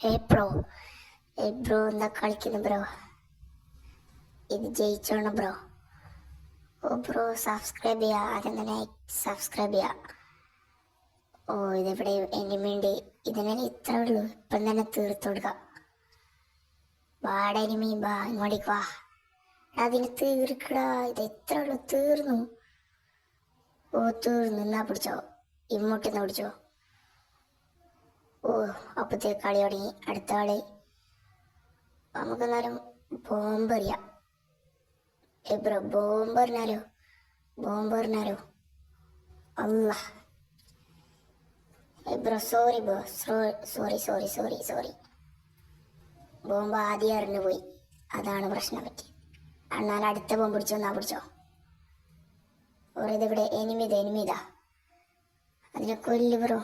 Bro, bro എന്താ കളിക്കുന്നു bro? ഇത് ജയിച്ചോണം ബ്രോ. ഓ ബ്രോ, സബ്സ്ക്രൈബ് ചെയ്യാ, ആദ്യം തന്നെ സബ്സ്ക്രൈബ് ചെയ്യാ. ഓ ഇതെവിടെ എനിമിണ്ട്? ഇതിനെ ഇത്ര ഉള്ളൂ, ഇപ്പം തന്നെ തീർത്തു കൊടുക്കാം. വാട എനിമി, ബാ ഇങ്ങോട്ടേക്ക് വാ. അതിന് തീർക്കടാ, ഇത് എത്ര ഉള്ളു, തീർന്നു. ഓ തീർന്നു, എന്നാ പിടിച്ചോ, ഇങ്ങോട്ടെന്ന് പിടിച്ചോ. ഓ അപ്പത്തേക്ക് കളി തുടങ്ങി. അടുത്ത കളി നമുക്കെന്നാലും ബോംബെറിയാം. ബ്രോ ബോംബെറിഞ്ഞാലോ, ബോംബെറിഞ്ഞാലോ. അല്ല bro, sorry bro, sorry sorry sorry sorry. Bomb ആദ്യം എറിഞ്ഞു പോയി, അതാണ് പ്രശ്നം പറ്റി. എന്നാൽ അടുത്ത ബോംബ് പിടിച്ചോ, എന്നാ പിടിച്ചോ. ഓരോ ഇതിവിടെ എനിമിതാ, അതിനെ കൊല്ലു ബ്രോ.